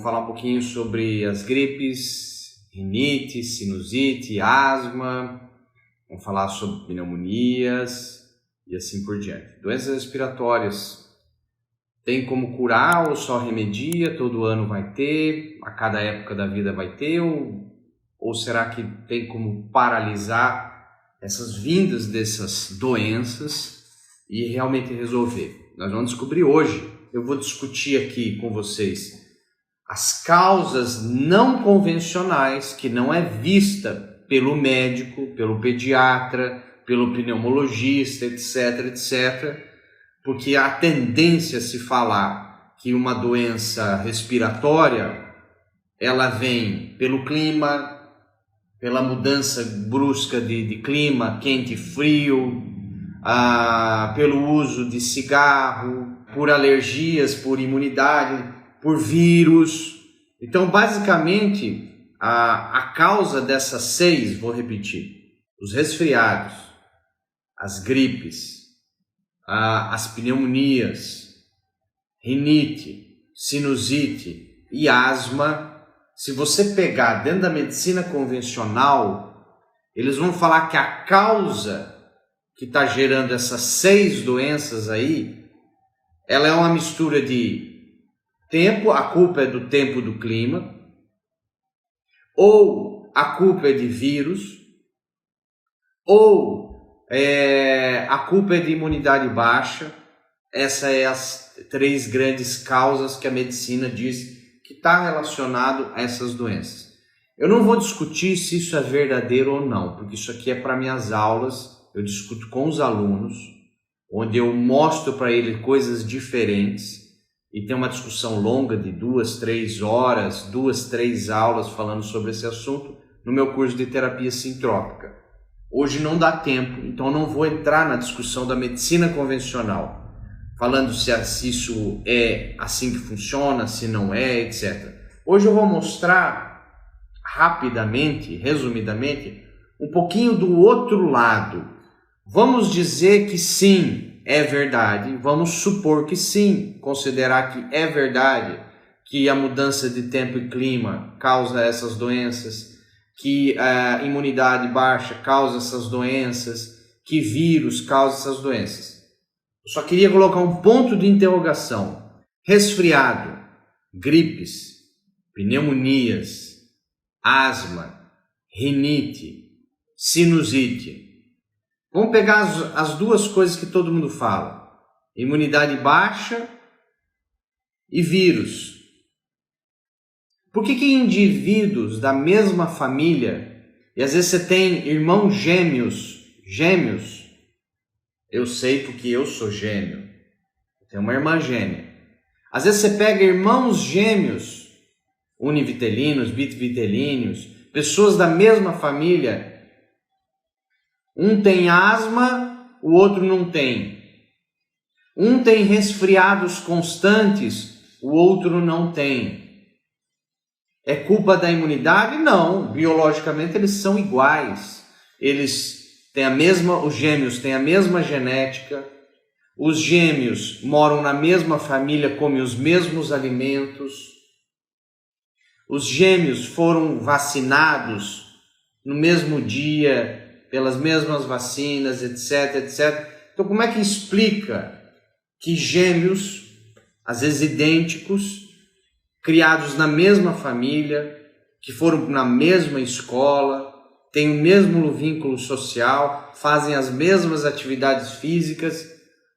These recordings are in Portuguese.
falar um pouquinho sobre as gripes, rinite, sinusite, asma, vamos falar sobre pneumonias e assim por diante. Doenças respiratórias, tem como curar ou só remedia? Todo ano vai ter? A cada época da vida vai ter? Ou será que tem como paralisar essas vindas dessas doenças e realmente resolver? Nós vamos descobrir hoje. Eu vou discutir aqui com vocês as causas não convencionais que não é vista pelo médico, pelo pediatra, pelo pneumologista, etc, etc, porque a tendência a se falar que uma doença respiratória ela vem pelo clima, pela mudança brusca de clima, quente e frio, pelo uso de cigarro, por alergias, por imunidade, por vírus. Então, basicamente, a causa dessas 6, vou repetir, os resfriados, as gripes, as pneumonias, rinite, sinusite e asma, se você pegar dentro da medicina convencional, eles vão falar que a causa que está gerando essas 6 doenças aí, ela é uma mistura de tempo, a culpa é do tempo do clima, ou a culpa é de vírus, ou a culpa é de imunidade baixa. Essas é as 3 grandes causas que a medicina diz que está relacionado a essas doenças. Eu não vou discutir se isso é verdadeiro ou não, porque isso aqui é para minhas aulas, eu discuto com os alunos, onde eu mostro para ele coisas diferentes e tem uma discussão longa de 2, 3 horas, 2, 3 aulas falando sobre esse assunto no meu curso de terapia sintrópica. Hoje não dá tempo, então eu não vou entrar na discussão da medicina convencional, falando se isso é assim que funciona, se não é, etc. Hoje eu vou mostrar rapidamente, resumidamente, um pouquinho do outro lado. Vamos dizer que sim, é verdade, vamos supor que sim, considerar que é verdade que a mudança de tempo e clima causa essas doenças, que a imunidade baixa causa essas doenças, que vírus causa essas doenças. Eu só queria colocar um ponto de interrogação. Resfriado, gripes, pneumonias, asma, rinite, sinusite. Vamos pegar as 2 coisas que todo mundo fala. Imunidade baixa e vírus. Por que indivíduos da mesma família, e às vezes você tem irmãos gêmeos, eu sei porque eu sou gêmeo, eu tenho uma irmã gêmea. Às vezes você pega irmãos gêmeos, univitelinos, bitvitelinos, pessoas da mesma família, um tem asma, o outro não tem. Um tem resfriados constantes, o outro não tem. É culpa da imunidade? Não, biologicamente eles são iguais. Os gêmeos têm a mesma genética, os gêmeos moram na mesma família, comem os mesmos alimentos, os gêmeos foram vacinados no mesmo dia, pelas mesmas vacinas, etc, etc. Então, como é que explica que gêmeos, às vezes idênticos, criados na mesma família, que foram na mesma escola, têm o mesmo vínculo social, fazem as mesmas atividades físicas,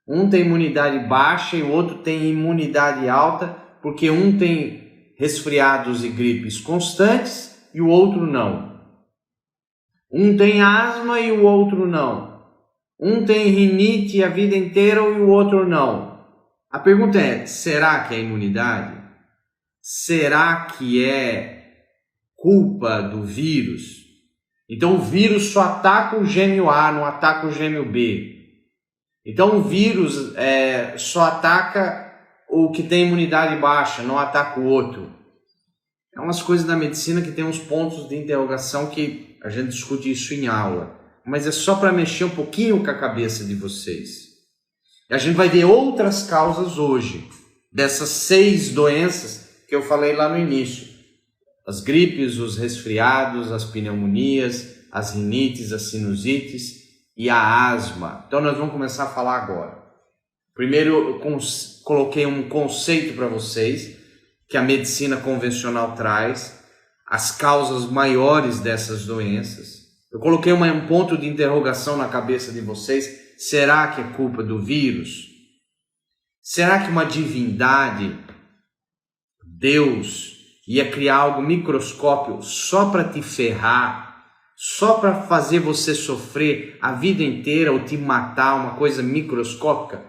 um tem imunidade baixa e o outro tem imunidade alta, porque um tem resfriados e gripes constantes e o outro não. Um tem asma e o outro não. Um tem rinite a vida inteira e o outro não. A pergunta é, será que é imunidade? Será que é culpa do vírus? Então o vírus só ataca o gêmeo A, não ataca o gêmeo B. Então o vírus só ataca o que tem imunidade baixa, não ataca o outro. É umas coisas da medicina que tem uns pontos de interrogação que a gente discute isso em aula, mas é só para mexer um pouquinho com a cabeça de vocês. E a gente vai ver outras causas hoje, dessas 6 doenças que eu falei lá no início. As gripes, os resfriados, as pneumonias, as rinites, as sinusites e a asma. Então nós vamos começar a falar agora. Primeiro eu coloquei um conceito para vocês que a medicina convencional traz, as causas maiores dessas doenças. Eu coloquei um ponto de interrogação na cabeça de vocês. Será que é culpa do vírus? Será que uma divindade, Deus, ia criar algo microscópio só para te ferrar, só para fazer você sofrer a vida inteira ou te matar, uma coisa microscópica?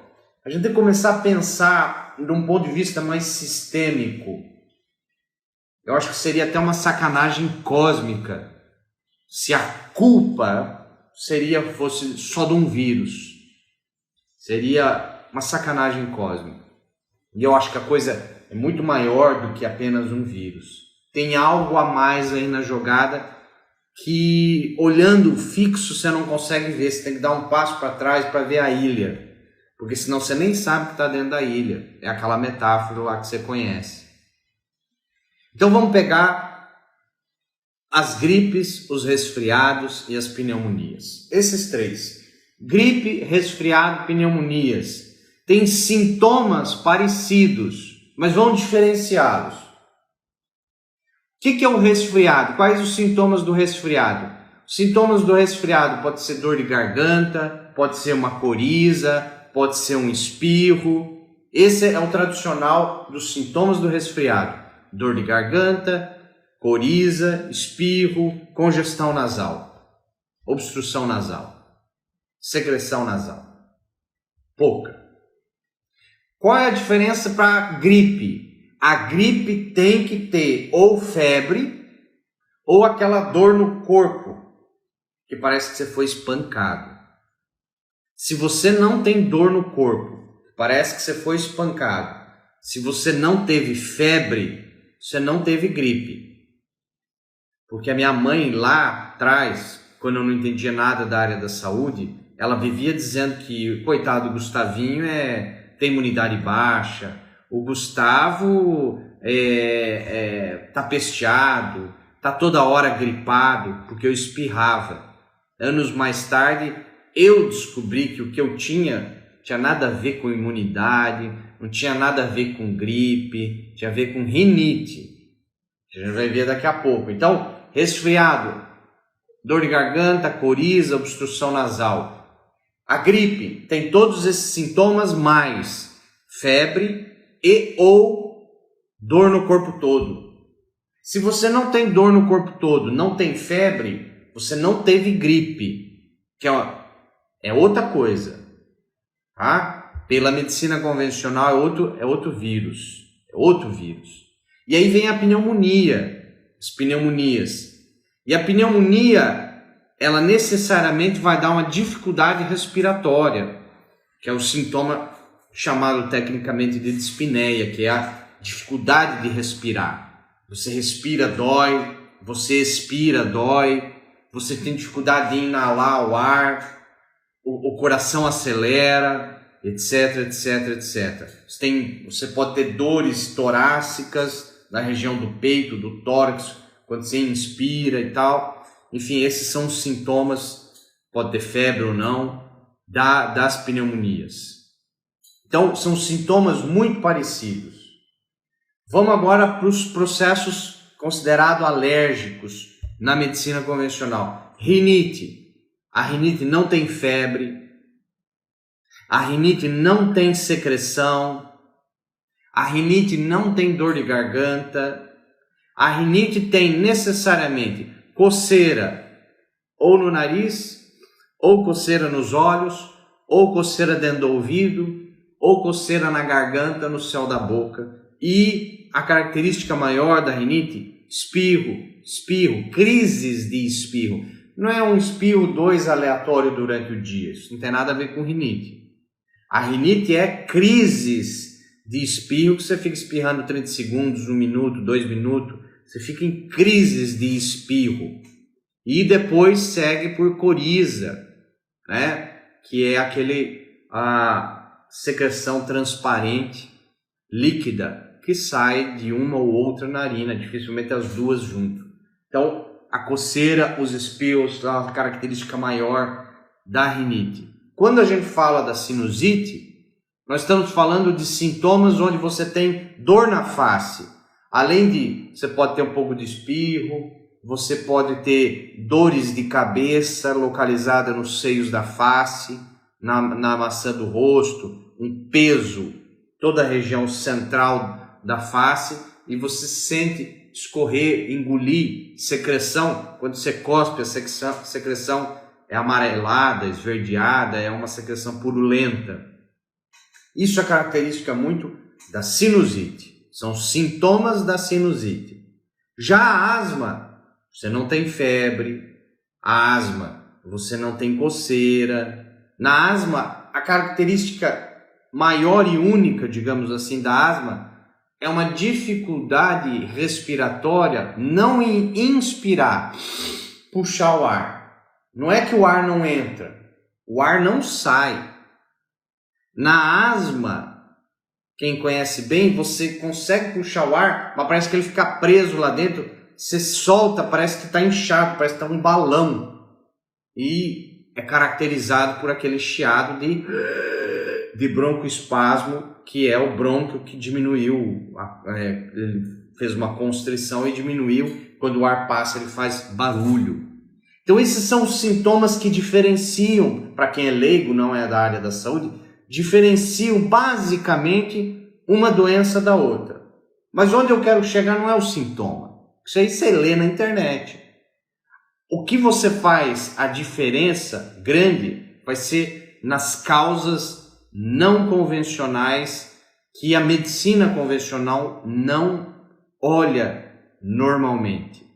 A gente tem que começar a pensar de um ponto de vista mais sistêmico. Eu acho que seria até uma sacanagem cósmica se a culpa fosse só de um vírus. Seria uma sacanagem cósmica. E eu acho que a coisa é muito maior do que apenas um vírus. Tem algo a mais aí na jogada que, olhando fixo, você não consegue ver. Você tem que dar um passo para trás para ver a ilha. Porque senão você nem sabe que está dentro da ilha. É aquela metáfora lá que você conhece. Então vamos pegar as gripes, os resfriados e as pneumonias. Esses três. Gripe, resfriado, pneumonias. Têm sintomas parecidos, mas vão diferenciá-los. O que é o resfriado? Quais os sintomas do resfriado? Os sintomas do resfriado pode ser dor de garganta, pode ser uma coriza, pode ser um espirro. Esse é o tradicional dos sintomas do resfriado. Dor de garganta, coriza, espirro, congestão nasal, obstrução nasal, secreção nasal. Pouca. Qual é a diferença para a gripe? A gripe tem que ter ou febre ou aquela dor no corpo, que parece que você foi espancado. Se você não tem dor no corpo, parece que você foi espancado. Se você não teve febre, você não teve gripe. Porque a minha mãe lá atrás, quando eu não entendia nada da área da saúde, ela vivia dizendo que, coitado do Gustavinho, tem imunidade baixa, o Gustavo tá pesteado, tá toda hora gripado, porque eu espirrava. Anos mais tarde, eu descobri que o que eu tinha nada a ver com imunidade, não tinha nada a ver com gripe, tinha a ver com rinite. A gente vai ver daqui a pouco. Então, resfriado, dor de garganta, coriza, obstrução nasal. A gripe tem todos esses sintomas, mais febre e ou dor no corpo todo. Se você não tem dor no corpo todo, não tem febre, você não teve gripe, que é outra coisa. Tá? Pela medicina convencional é outro vírus. É outro vírus. E aí vem a pneumonia, as pneumonias. E a pneumonia, ela necessariamente vai dar uma dificuldade respiratória, que é o sintoma chamado tecnicamente de dispneia, que é a dificuldade de respirar. Você respira, dói, você expira, dói, você tem dificuldade de inalar o ar, o coração acelera, etc, etc, etc. Você pode ter dores torácicas na região do peito, do tórax, quando você inspira e tal. Enfim, esses são os sintomas, pode ter febre ou não, das pneumonias. Então, são sintomas muito parecidos. Vamos agora para os processos considerados alérgicos na medicina convencional. Rinite. A rinite não tem febre. A rinite não tem secreção. A rinite não tem dor de garganta. A rinite tem necessariamente coceira ou no nariz, ou coceira nos olhos, ou coceira dentro do ouvido, ou coceira na garganta, no céu da boca. E a característica maior da rinite, espirro, crises de espirro. Não é um espirro 2 aleatório durante o dia, isso não tem nada a ver com rinite. A rinite é crises de espirro, que você fica espirrando 30 segundos, 1 minuto, 2 minutos, você fica em crises de espirro. E depois segue por coriza, né? Que é a secreção transparente, líquida, que sai de uma ou outra narina, dificilmente as duas juntas. Então, a coceira, os espirros são a característica maior da rinite. Quando a gente fala da sinusite, nós estamos falando de sintomas onde você tem dor na face. Além de, você pode ter um pouco de espirro, você pode ter dores de cabeça localizada nos seios da face, na maçã do rosto, um peso, toda a região central da face, e você sente escorrer, engolir, secreção. Quando você cospe, a secreção é amarelada, esverdeada, é uma secreção purulenta. Isso é característica muito da sinusite. São sintomas da sinusite. Já a asma, você não tem febre. A asma, você não tem coceira. Na asma, a característica maior e única, digamos assim, da asma é uma dificuldade respiratória, não em inspirar, puxar o ar. Não é que o ar não entra, o ar não sai. Na asma, quem conhece bem, você consegue puxar o ar, mas parece que ele fica preso lá dentro. Você solta, parece que está inchado, parece que está um balão. E é caracterizado por aquele chiado de broncoespasmo, que é o brônquio que diminuiu, ele fez uma constrição e diminuiu. Quando o ar passa, ele faz barulho. Então esses são os sintomas que diferenciam, para quem é leigo, não é da área da saúde, diferenciam basicamente uma doença da outra. Mas onde eu quero chegar não é o sintoma. Isso aí você lê na internet. O que você faz a diferença grande vai ser nas causas não convencionais que a medicina convencional não olha normalmente,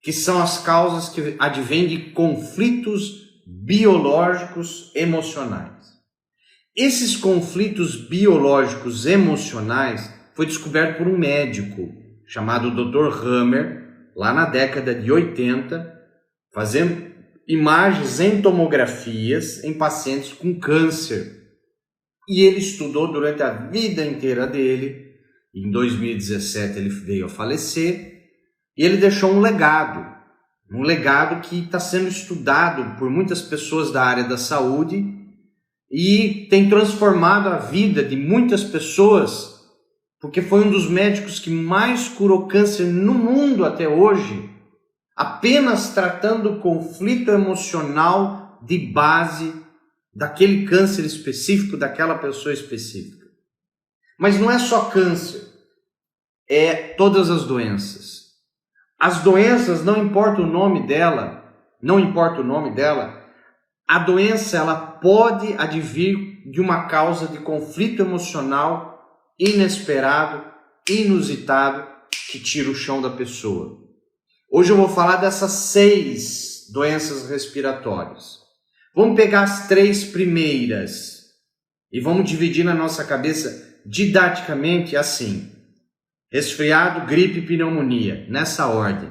que são as causas que advêm de conflitos biológicos emocionais. Esses conflitos biológicos emocionais foi descoberto por um médico chamado Dr. Hammer, lá na década de 80, fazendo imagens em tomografias em pacientes com câncer. E ele estudou durante a vida inteira dele. Em 2017 ele veio a falecer e ele deixou um legado que está sendo estudado por muitas pessoas da área da saúde e tem transformado a vida de muitas pessoas, porque foi um dos médicos que mais curou câncer no mundo até hoje, apenas tratando o conflito emocional de base daquele câncer específico, daquela pessoa específica. Mas não é só câncer, é todas as doenças. As doenças, não importa o nome dela, a doença ela pode advir de uma causa de conflito emocional inesperado, inusitado, que tira o chão da pessoa. Hoje eu vou falar dessas 6 doenças respiratórias. Vamos pegar as 3 primeiras e vamos dividir na nossa cabeça didaticamente assim: resfriado, gripe e pneumonia, nessa ordem.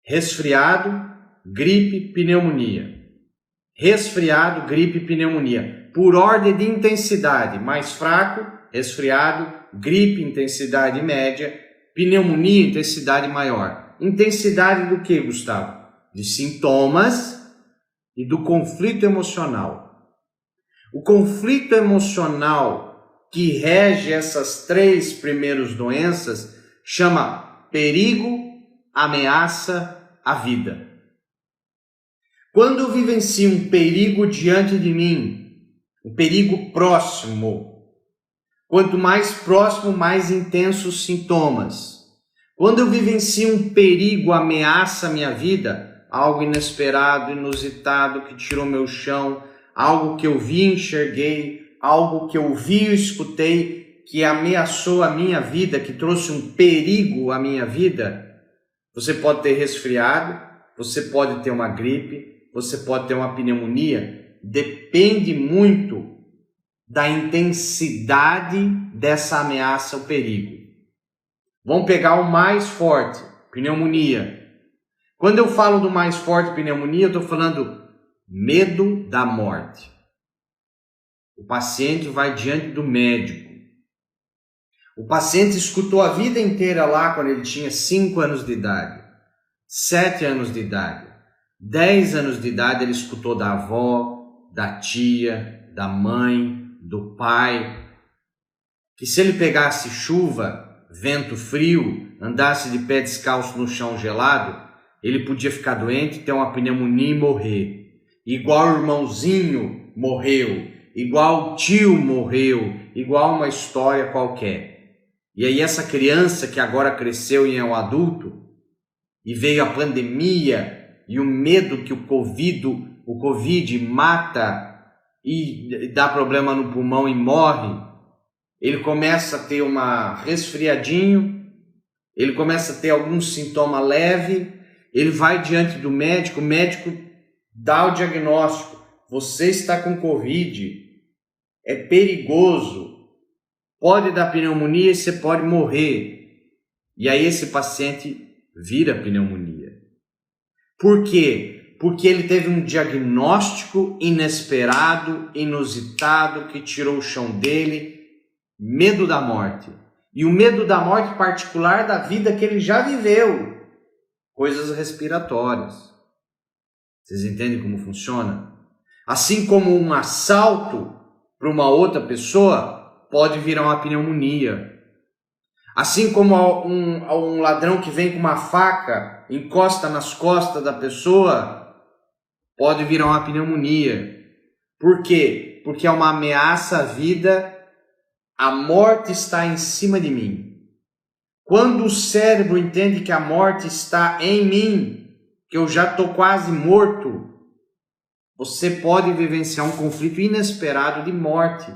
Resfriado, gripe, pneumonia. Resfriado, gripe e pneumonia. Por ordem de intensidade, mais fraco, resfriado, gripe, intensidade média, pneumonia, intensidade maior. Intensidade do que, Gustavo? De sintomas e do conflito emocional. O conflito emocional que rege essas 3 primeiras doenças chama perigo, ameaça à vida. Quando eu vivencio um perigo diante de mim, um perigo próximo, quanto mais próximo, mais intensos os sintomas. Quando eu vivencio um perigo, ameaça a minha vida, algo inesperado, inusitado, que tirou meu chão, algo que eu vi e enxerguei, algo que eu vi e escutei, que ameaçou a minha vida, que trouxe um perigo à minha vida, você pode ter resfriado, você pode ter uma gripe, você pode ter uma pneumonia, depende muito da intensidade dessa ameaça, o perigo. Vamos pegar o mais forte, pneumonia. Quando eu falo do mais forte, pneumonia, eu estou falando medo da morte. O paciente vai diante do médico. O paciente escutou a vida inteira lá quando ele tinha 5 anos de idade, 7 anos de idade, 10 anos de idade, ele escutou da avó, da tia, da mãe, do pai, que se ele pegasse chuva, vento frio, andasse de pé descalço no chão gelado, ele podia ficar doente, ter uma pneumonia e morrer. Igual o irmãozinho morreu, igual o tio morreu, igual uma história qualquer. E aí essa criança que agora cresceu e é um adulto, e veio a pandemia e o medo que o Covid mata e dá problema no pulmão e morre, ele começa a ter uma resfriadinho, ele começa a ter algum sintoma leve, ele vai diante do médico, o médico dá o diagnóstico, você está com Covid, é perigoso, pode dar pneumonia e você pode morrer. E aí esse paciente vira pneumonia. Por quê? Porque ele teve um diagnóstico inesperado, inusitado, que tirou o chão dele, medo da morte. E o medo da morte particular da vida que ele já viveu. Coisas respiratórias. Vocês entendem como funciona? Assim como um assalto para uma outra pessoa pode virar uma pneumonia. Assim como um ladrão que vem com uma faca, encosta nas costas da pessoa, pode virar uma pneumonia. Por quê? Porque é uma ameaça à vida, a morte está em cima de mim. Quando o cérebro entende que a morte está em mim, que eu já estou quase morto, você pode vivenciar um conflito inesperado de morte.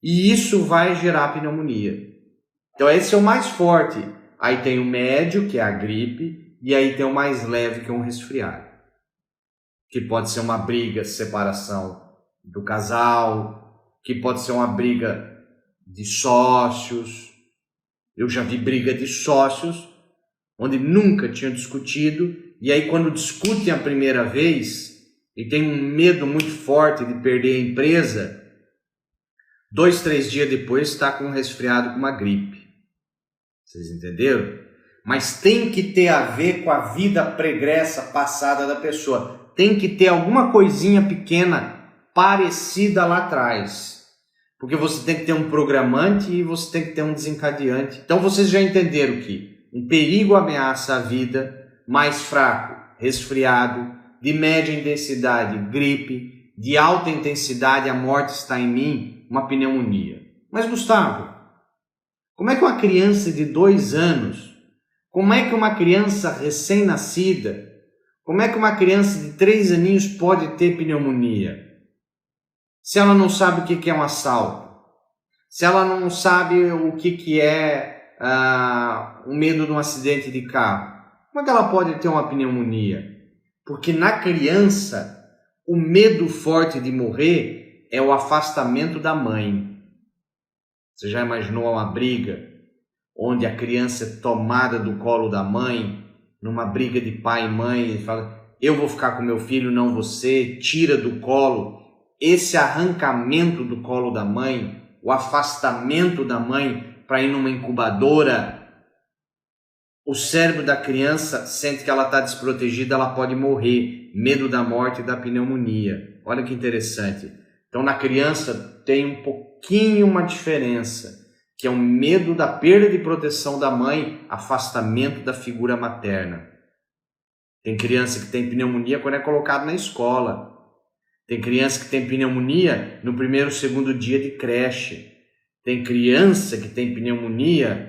E isso vai gerar pneumonia. Então esse é o mais forte. Aí tem o médio, que é a gripe, e aí tem o mais leve, que é um resfriado. Que pode ser uma briga, separação do casal, que pode ser uma briga de sócios. Eu já vi briga de sócios, onde nunca tinham discutido, e aí quando discutem a primeira vez, e tem um medo muito forte de perder a empresa, 2, 3 dias depois está com um resfriado, com uma gripe. Vocês entenderam? Mas tem que ter a ver com a vida pregressa passada da pessoa. Tem que ter alguma coisinha pequena parecida lá atrás. Porque você tem que ter um programante e você tem que ter um desencadeante. Então vocês já entenderam que um perigo ameaça a vida, mais fraco, resfriado, de média intensidade, gripe, de alta intensidade, a morte está em mim, uma pneumonia. Mas Gustavo, como é que uma criança de 2 anos, como é que uma criança recém-nascida, como é que uma criança de 3 aninhos pode ter pneumonia? Se ela não sabe o que é um assalto, se ela não sabe o que é o medo de um acidente de carro, como é que ela pode ter uma pneumonia? Porque na criança, o medo forte de morrer é o afastamento da mãe. Você já imaginou uma briga onde a criança é tomada do colo da mãe, numa briga de pai e mãe, e fala, eu vou ficar com meu filho, não você, tira do colo. Esse arrancamento do colo da mãe, o afastamento da mãe para ir numa incubadora, o cérebro da criança sente que ela está desprotegida, ela pode morrer. Medo da morte e da pneumonia. Olha que interessante. Então na criança tem um pouquinho uma diferença, que é o medo da perda de proteção da mãe, afastamento da figura materna. Tem criança que tem pneumonia quando é colocado na escola. Tem criança que tem pneumonia no 1º, 2º dia de creche. Tem criança que tem pneumonia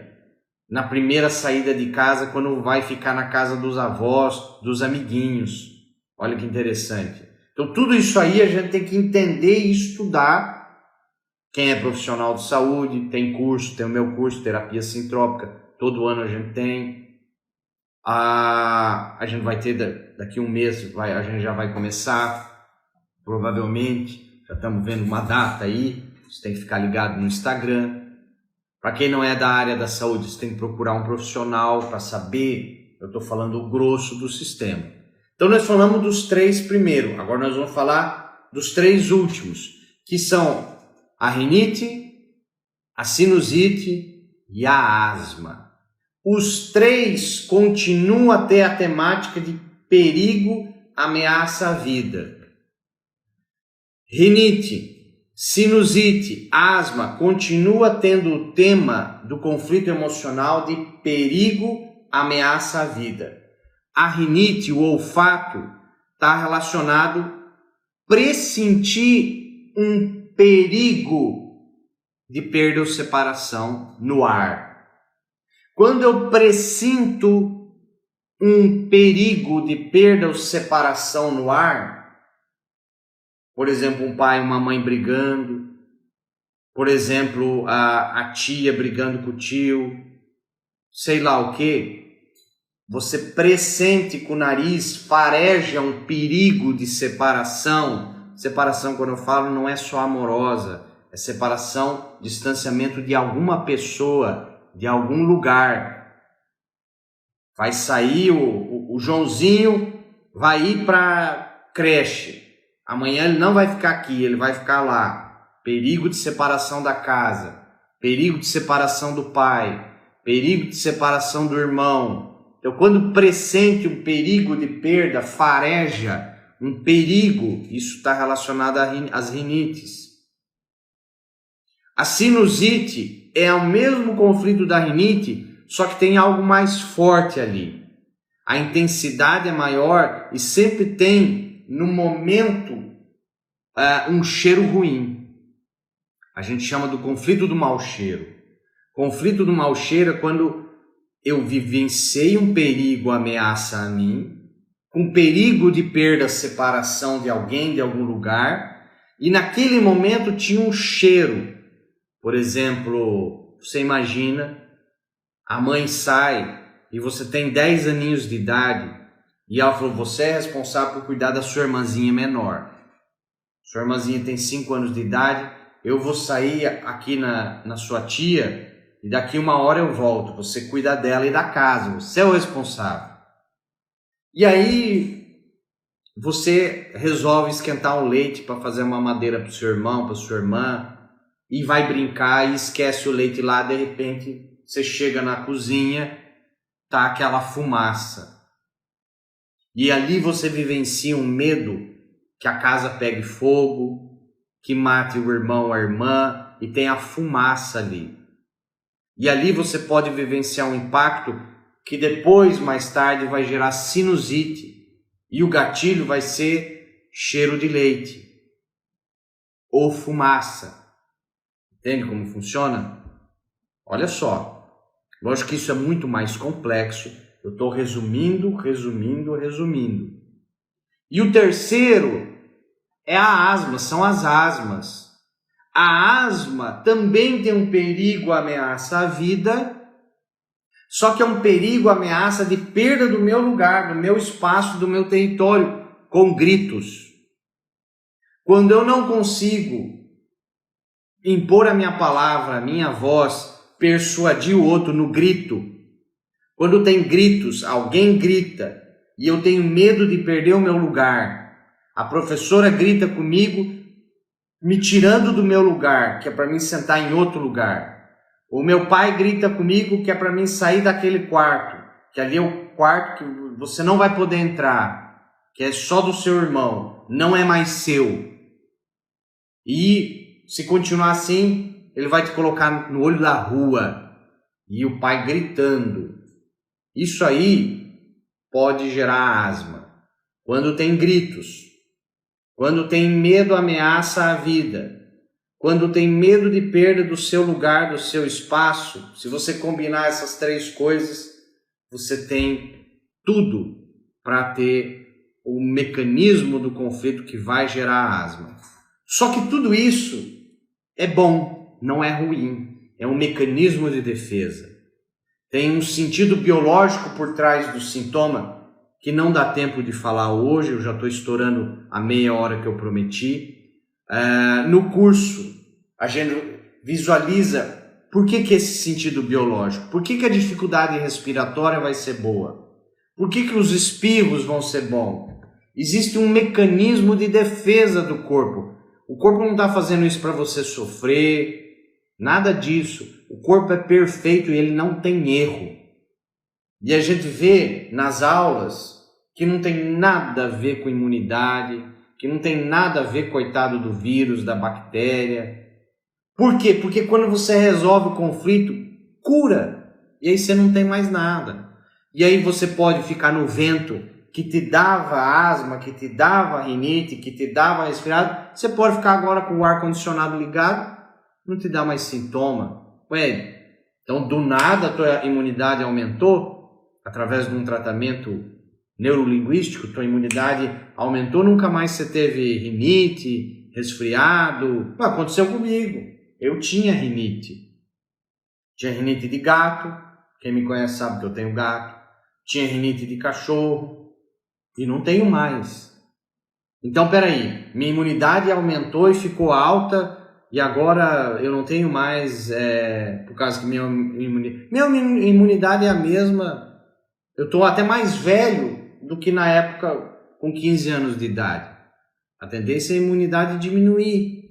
na primeira saída de casa, quando vai ficar na casa dos avós, dos amiguinhos. Olha que interessante. Então tudo isso aí a gente tem que entender e estudar. Quem é profissional de saúde, tem curso, tem o meu curso, terapia sintrópica, todo ano a gente tem. A gente vai ter daqui a um mês, a gente já vai começar. Provavelmente, já estamos vendo uma data aí, você tem que ficar ligado no Instagram. Para quem não é da área da saúde, você tem que procurar um profissional para saber, eu estou falando o grosso do sistema. Então nós falamos dos 3 primeiros, agora nós vamos falar dos 3 últimos, que são a rinite, a sinusite e a asma. Os três continuam a ter a temática de perigo, ameaça à vida. Rinite, sinusite, asma continua tendo o tema do conflito emocional de perigo, ameaça à vida. A rinite, o olfato, está relacionado a pressentir um perigo de perda ou separação no ar. Quando eu pressinto um perigo de perda ou separação no ar, por exemplo, um pai e uma mãe brigando, por exemplo, a tia brigando com o tio, sei lá o que, você pressente com o nariz, fareja um perigo de separação. Separação, quando eu falo, não é só amorosa, é separação, distanciamento de alguma pessoa, de algum lugar. Vai sair o Joãozinho, vai ir para creche. Amanhã ele não vai ficar aqui, ele vai ficar lá. Perigo de separação da casa, perigo de separação do pai, perigo de separação do irmão. Então, quando pressente um perigo de perda, fareja um perigo, isso está relacionado às rinites. A sinusite é o mesmo conflito da rinite, só que tem algo mais forte ali. A intensidade é maior e sempre tem, no momento, um cheiro ruim. A gente chama do conflito do mau cheiro. Conflito do mau cheiro é quando eu vivenciei um perigo, ameaça a mim, com perigo de perda, separação de alguém, de algum lugar, e naquele momento tinha um cheiro. Por exemplo, você imagina, a mãe sai e você tem 10 aninhos de idade e ela falou, você é responsável por cuidar da sua irmãzinha menor. Sua irmãzinha tem 5 anos de idade, eu vou sair aqui na sua tia e daqui 1 hora eu volto. Você cuida dela e da casa, você é o responsável. E aí você resolve esquentar um leite para fazer uma mamadeira para o seu irmão, para sua irmã, e vai brincar e esquece o leite lá, de repente você chega na cozinha, tá aquela fumaça. E ali você vivencia um medo que a casa pegue fogo, que mate o irmão ou a irmã, e tem a fumaça ali. E ali você pode vivenciar um impacto que depois, mais tarde, vai gerar sinusite. E o gatilho vai ser cheiro de leite ou fumaça. Entende como funciona? Olha só. Lógico que isso é muito mais complexo. Eu estou resumindo. E o terceiro é a asma, são as asmas. A asma também tem um perigo, ameaça à vida, só que é um perigo, ameaça de perda do meu lugar, do meu espaço, do meu território, com gritos. Quando eu não consigo impor a minha palavra, a minha voz, persuadir o outro no grito, quando tem gritos, alguém grita, e eu tenho medo de perder o meu lugar, a professora grita comigo, me tirando do meu lugar, que é para mim sentar em outro lugar. O meu pai grita comigo que é para mim sair daquele quarto, que ali é o quarto que você não vai poder entrar, que é só do seu irmão, não é mais seu. E se continuar assim, ele vai te colocar no olho da rua. E o pai gritando. Isso aí pode gerar asma. Quando tem gritos. Quando tem medo, ameaça à vida. Quando tem medo de perda do seu lugar, do seu espaço. Se você combinar essas 3 coisas, você tem tudo para ter o mecanismo do conflito que vai gerar asma. Só que tudo isso é bom, não é ruim. É um mecanismo de defesa. Tem um sentido biológico por trás do sintoma que não dá tempo de falar hoje, eu já estou estourando a meia hora que eu prometi. No curso, a gente visualiza por que esse sentido biológico, por que a dificuldade respiratória vai ser boa, por que os espirros vão ser bons. Existe um mecanismo de defesa do corpo. O corpo não está fazendo isso para você sofrer, Nada disso. O corpo é perfeito e ele não tem erro. E a gente vê nas aulas que não tem nada a ver com imunidade, que não tem nada a ver, coitado, do vírus, da bactéria. Por quê? Porque quando você resolve o conflito, cura. E aí você não tem mais nada. E aí você pode ficar no vento que te dava asma, que te dava rinite, que te dava resfriado. Você pode ficar agora com o ar-condicionado ligado, não te dá mais sintoma. Ué, então do nada a tua imunidade aumentou através de um tratamento neurolinguístico, tua imunidade aumentou, nunca mais você teve rinite, resfriado. Aconteceu comigo. Eu tinha rinite. Tinha rinite de gato. Quem me conhece sabe que eu tenho gato. Tinha rinite de cachorro. E não tenho mais. Então, peraí. Minha imunidade aumentou e ficou alta. E agora eu não tenho mais, por causa que minha imunidade é a mesma. Eu estou até mais velho do que na época com 15 anos de idade. A tendência é a imunidade diminuir,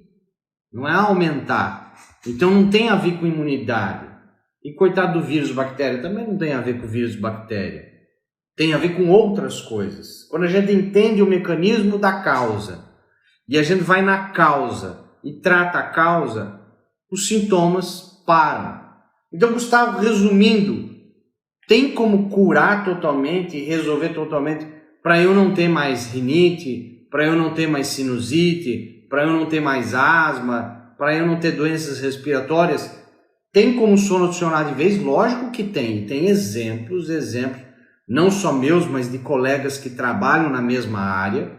não é aumentar. Então não tem a ver com imunidade. E coitado do vírus bactéria, também não tem a ver com vírus bactéria. Tem a ver com outras coisas. Quando a gente entende o mecanismo da causa e a gente vai na causa e trata a causa, os sintomas param. Então, Gustavo, resumindo, tem como curar totalmente e resolver totalmente para eu não ter mais rinite, para eu não ter mais sinusite, para eu não ter mais asma, para eu não ter doenças respiratórias? Tem como solucionar de vez? Lógico que tem. Tem exemplos, não só meus, mas de colegas que trabalham na mesma área,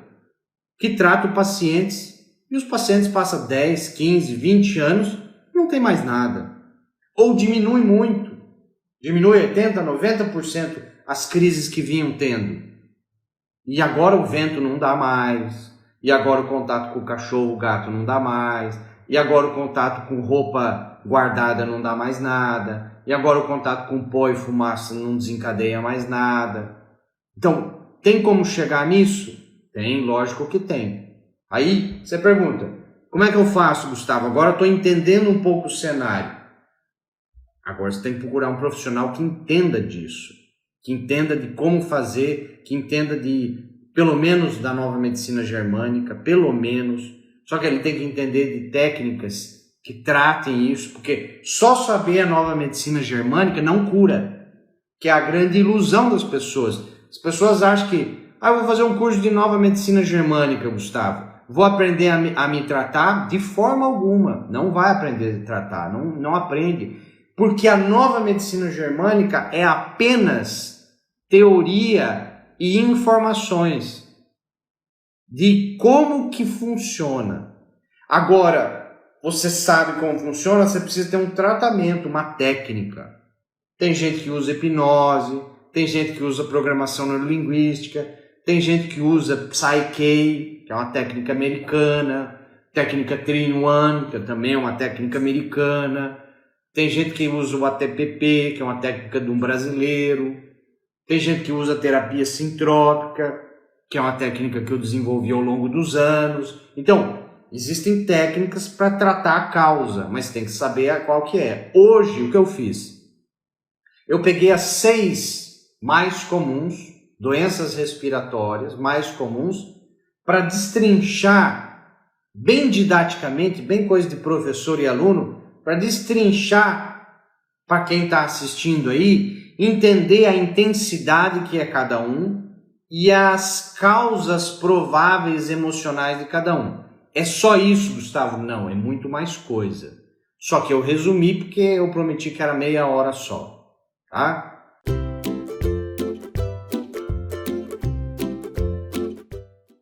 que tratam pacientes, e os pacientes passam 10, 15, 20 anos, não tem mais nada. Ou diminui muito. Diminui 80%, 90% as crises que vinham tendo. E agora o vento não dá mais. E agora o contato com o cachorro, o gato não dá mais. E agora o contato com roupa guardada não dá mais nada. E agora o contato com pó e fumaça não desencadeia mais nada. Então, tem como chegar nisso? Tem, lógico que tem. Aí você pergunta, como é que eu faço, Gustavo? Agora eu estou entendendo um pouco o cenário. Agora você tem que procurar um profissional que entenda disso, que entenda de como fazer, que entenda pelo menos da nova medicina germânica, pelo menos. Só que ele tem que entender de técnicas que tratem isso, porque só saber a nova medicina germânica não cura, que é a grande ilusão das pessoas. As pessoas acham que, eu vou fazer um curso de nova medicina germânica, Gustavo. Vou aprender a me tratar? De forma alguma. Não vai aprender a tratar, não aprende. Porque a nova medicina germânica é apenas teoria e informações de como que funciona. Agora, você sabe como funciona, você precisa ter um tratamento, uma técnica. Tem gente que usa hipnose, tem gente que usa programação neurolinguística, tem gente que usa Psyche, que é uma técnica americana, técnica 3-in-1, que também é uma técnica americana. Tem gente que usa o ATPP, que é uma técnica de um brasileiro. Tem gente que usa a terapia sintrópica, que é uma técnica que eu desenvolvi ao longo dos anos. Então, existem técnicas para tratar a causa, mas tem que saber qual que é. Hoje, o que eu fiz? Eu peguei as 6 mais comuns, doenças respiratórias mais comuns, para destrinchar bem didaticamente, bem coisa de professor e aluno, para destrinchar para quem está assistindo aí, entender a intensidade que é cada um e as causas prováveis emocionais de cada um. É só isso, Gustavo? Não, é muito mais coisa. Só que eu resumi porque eu prometi que era meia hora só, tá?